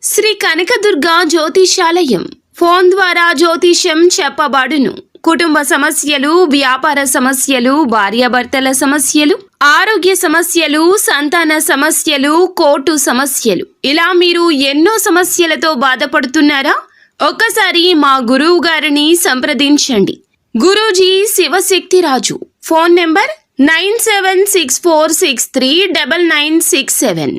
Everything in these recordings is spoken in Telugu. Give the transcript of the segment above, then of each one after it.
శ్రీ కనకదుర్గ జ్యోతిషాలయం ఫోన్ ద్వారా జ్యోతిష్యం చెప్పబడును. కుటుంబ సమస్యలు, వ్యాపార సమస్యలు, భార్యాభర్తల సమస్యలు, ఆరోగ్య సమస్యలు, సంతాన సమస్యలు, కోర్టు సమస్యలు, ఇలా మీరు ఎన్నో సమస్యలతో బాధపడుతున్నారా? ఒక్కసారి మా గురువు గారిని సంప్రదించండి. గురూజీ శివశక్తిరాజు. Phone number 9764639967.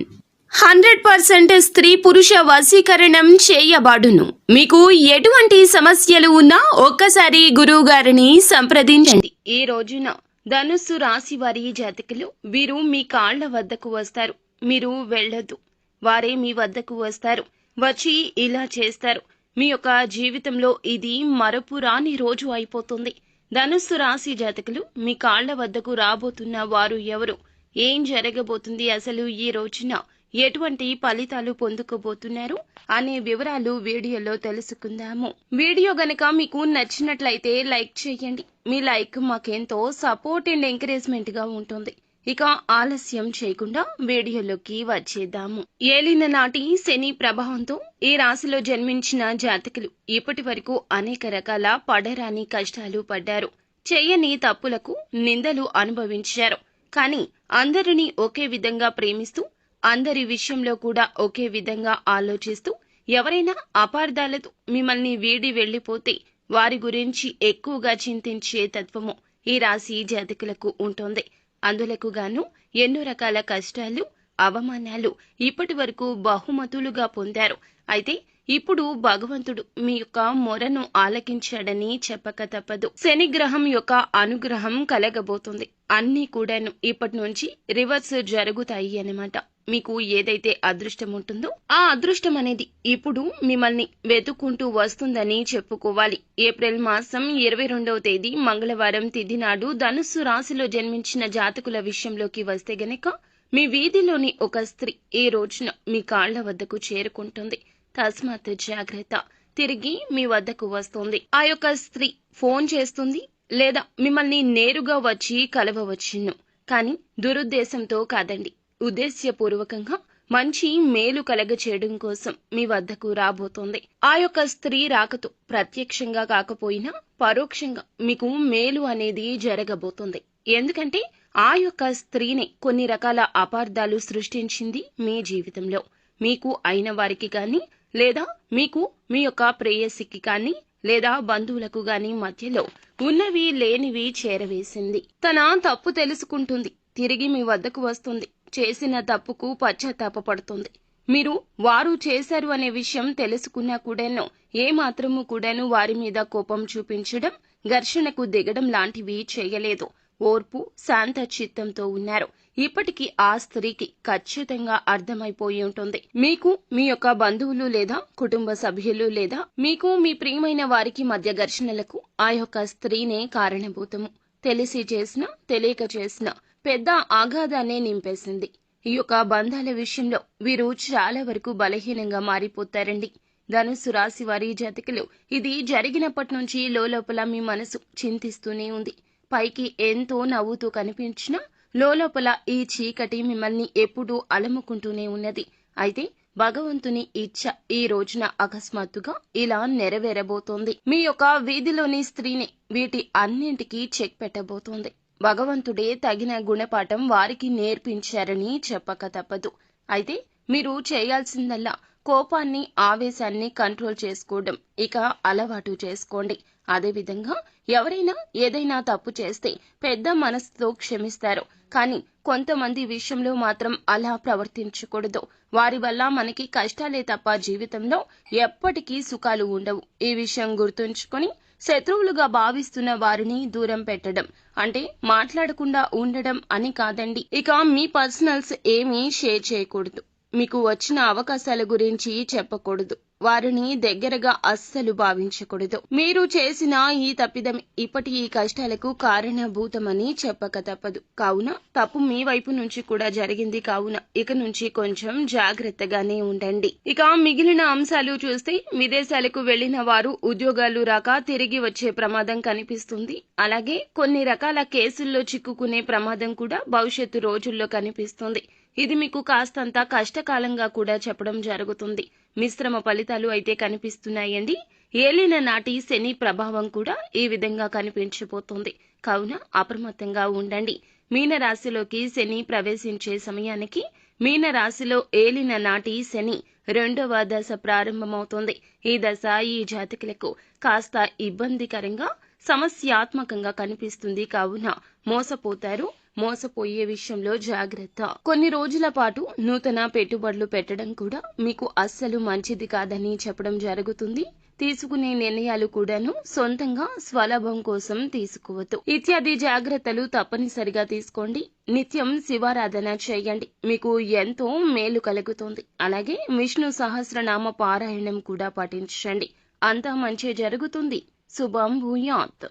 100% స్త్రీ పురుష వశీకరణం చేయబడును. మీకు ఎటువంటి సమస్యలు ఉన్నా ఒక్కసారి గురువు గారిని సంప్రదించండి. ఈ రోజున ధనుస్సు రాశి వారి జాతకులు, వీరు మీ కాళ్ల వద్దకు వస్తారు. మీరు వెళ్ళొద్దు, వారే మీ వద్దకు వస్తారు. వచ్చి ఇలా చేస్తారు. మీ యొక్క జీవితంలో ఇది మరపురాని రోజు అయిపోతుంది. ధనుస్సు రాశి జాతకులు, మీ కాళ్ల వద్దకు రాబోతున్న వారు ఎవరు? ఏం జరగబోతుంది? అసలు ఈ రోజున ఎటువంటి ఫలితాలు పొందుకోబోతున్నారు అనే వివరాలు వీడియోలో తెలుసుకుందాము. వీడియో గనక మీకు నచ్చినట్లయితే లైక్ చేయండి. మీ లైక్ మాకెంతో సపోర్ట్ అండ్ ఎంకరేజ్మెంట్ గా ఉంటుంది. ఇక ఆలస్యం చేయకుండా వీడియోలోకి వచ్చేద్దాము. ఏలిన నాటి శని ప్రభావంతో ఈ రాశిలో జన్మించిన జాతకులు ఇప్పటి వరకు అనేక రకాల పడరాని కష్టాలు పడ్డారు. చెయ్యని తప్పులకు నిందలు అనుభవించారు. కానీ అందరినీ ఒకే విధంగా ప్రేమిస్తూ, అందరి విషయంలో కూడా ఒకే విధంగా ఆలోచిస్తూ, ఎవరైనా అపార్థాలతో మిమ్మల్ని వీడి వెళ్లిపోతే వారి గురించి ఎక్కువగా చింతించే తత్వము ఈ రాశి జాతకులకు ఉంటుంది. అందులకు గాను ఎన్నో రకాల కష్టాలు, అవమానాలు ఇప్పటి వరకు బహుమతులుగా పొందారు. అయితే ఇప్పుడు భగవంతుడు మీ యొక్క మొరను ఆలకించాడని చెప్పక తప్పదు. శని గ్రహం యొక్క అనుగ్రహం కలగబోతుంది. అన్నీ కూడాను ఇప్పటి నుంచి రివర్స్ జరుగుతాయి అన్నమాట. మీకు ఏదైతే అదృష్టం ఉంటుందో ఆ అదృష్టం అనేది ఇప్పుడు మిమ్మల్ని వెతుక్కుంటూ వస్తుందని చెప్పుకోవాలి. ఏప్రిల్ మాసం 22వ తేదీ మంగళవారం తిథి నాడు ధనుస్సు రాశిలో జన్మించిన జాతకుల విషయంలోకి వస్తే గనక, మీ వీధిలోని ఒక స్త్రీ ఈ రోజున మీ కాళ్ల వద్దకు చేరుకుంటుంది. తస్మాత్ జాగ్రత్త. తిరిగి మీ వద్దకు వస్తుంది. ఆ యొక్క స్త్రీ ఫోన్ చేస్తుంది లేదా మిమ్మల్ని నేరుగా వచ్చి కలవవచ్చును. కానీ దురుద్దేశంతో కాదండి, ఉద్దేశ్యపూర్వకంగా మంచి మేలు కలగచేయడం కోసం మీ వద్దకు రాబోతోంది. ఆ యొక్క స్త్రీ రాకతో ప్రత్యక్షంగా కాకపోయినా పరోక్షంగా మీకు మేలు అనేది జరగబోతుంది. ఎందుకంటే ఆ యొక్క స్త్రీని కొన్ని రకాల అపార్థాలు సృష్టించింది మీ జీవితంలో. మీకు అయిన వారికి కానీ, లేదా మీకు మీ యొక్క ప్రేయసికి కానీ, లేదా బంధువులకు గాని మధ్యలో ఉన్నవి లేనివి చేరవేసింది. తన తప్పు తెలుసుకుంటుంది, తిరిగి మీ వద్దకు వస్తుంది. చేసిన తప్పుకు పశ్చాత్తాపపడుతుంది. మీరు వారు చేశారు అనే విషయం తెలుసుకున్నా కూడాను ఏమాత్రము కూడాను వారి మీద కోపం చూపించడం, ఘర్షణకు దిగడం లాంటివి చేయలేదు. ఓర్పు, శాంత చిత్తంతో ఉన్నారు. ఇప్పటికీ ఆ స్త్రీకి ఖచ్చితంగా అర్థమైపోయి ఉంటుంది. మీకు మీ యొక్క బంధువులు లేదా కుటుంబ సభ్యులు లేదా మీకు మీ ప్రియమైన వారికి మధ్య ఘర్షణలకు ఆ యొక్క స్త్రీనే కారణభూతము. తెలిసి చేసినా తెలియక చేసినా పెద్ద ఆఘాతాన్ని నింపేసింది. ఈ యొక్క బంధాల విషయంలో వీరు చాలా వరకు బలహీనంగా మారిపోతారండి. ధనుస్సు రాశి వారి జాతకులు, ఇది జరిగినప్పటి నుంచి లోపల మీ మనసు చింతిస్తూనే ఉంది. పైకి ఎంతో నవ్వుతూ కనిపించినా లోపల ఈ చీకటి మిమ్మల్ని ఎప్పుడూ అలముకుంటూనే ఉన్నది. అయితే భగవంతుని ఇచ్చ ఈ రోజున అకస్మాత్తుగా ఇలా నెరవేరబోతోంది. మీ యొక్క వీధిలోని స్త్రీని వీటి అన్నింటికీ చెక్ పెట్టబోతోంది. భగవంతుడే తగిన గుణపాఠం వారికి నేర్పించారని చెప్పక తప్పదు. అయితే మీరు చేయాల్సిందల్లా కోపాన్ని, ఆవేశాన్ని కంట్రోల్ చేసుకోవడం ఇక అలవాటు చేసుకోండి. అదేవిధంగా ఎవరైనా ఏదైనా తప్పు చేస్తే పెద్ద మనసుతో క్షమిస్తారు. కానీ కొంతమంది విషయంలో మాత్రం అలా ప్రవర్తించకూడదు. వారి వల్ల మనకి కష్టాలే తప్ప జీవితంలో ఎప్పటికీ సుఖాలు ఉండవు. ఈ విషయం గుర్తుంచుకొని శత్రువులుగా భావిస్తున్న వారిని దూరం పెట్టడం అంటే మాట్లాడకుండా ఉండడం అని కాదండి. ఇక మీ పర్సనల్స్ ఏమీ షేర్ చేయకూడదు. మీకు వచ్చిన అవకాశాల గురించి చెప్పకూడదు. వారిని దగ్గరగా అస్సలు భావించకూడదు. మీరు చేసిన ఈ తప్పిదం ఇప్పటి ఈ కష్టాలకు కారణభూతమని చెప్పక తప్పదు. కావున తప్పు మీ వైపు నుంచి కూడా జరిగింది. కావున ఇక నుంచి కొంచెం జాగ్రత్తగానే ఉండండి. ఇక మిగిలిన అంశాలు చూస్తే, విదేశాలకు వెళ్లిన వారు ఉద్యోగాలు రాక తిరిగి వచ్చే ప్రమాదం కనిపిస్తుంది. అలాగే కొన్ని రకాల కేసుల్లో చిక్కుకునే ప్రమాదం కూడా భవిష్యత్తు రోజుల్లో కనిపిస్తుంది. ఇది మీకు కాస్తంత కష్టకాలంగా కూడా చెప్పడం జరుగుతుంది. మిశ్రమ ఫలితాలు అయితే కనిపిస్తున్నాయండి. ఏలిన నాటి శని ప్రభావం కూడా ఈ విధంగా కనిపించబోతోంది. కావున అప్రమత్తంగా ఉండండి. మీనరాశిలోకి శని ప్రవేశించే సమయానికి మీనరాశిలో ఏలిన నాటి శని 2వ దశ ప్రారంభమవుతోంది. ఈ దశ ఈ జాతకులకు కాస్త ఇబ్బందికరంగా సమస్యాత్మకంగా కనిపిస్తుంది. కావున మోసపోతారు. మోసపోయే విషయంలో జాగ్రత్త. కొన్ని రోజుల పాటు నూతన పెట్టుబడులు పెట్టడం కూడా మీకు అస్సలు మంచిది కాదని చెప్పడం జరుగుతుంది. తీసుకునే నిర్ణయాలు కూడాను సొంతంగా స్వలాభం కోసం తీసుకోవద్దు. ఇత్యాది జాగ్రత్తలు తప్పనిసరిగా తీసుకోండి. నిత్యం శివారాధన చేయండి. మీకు ఎంతో మేలు కలుగుతుంది. అలాగే విష్ణు సహస్రనామ పారాయణం కూడా పఠించండి. అంతా మంచి జరుగుతుంది. శుభం భూయాత్.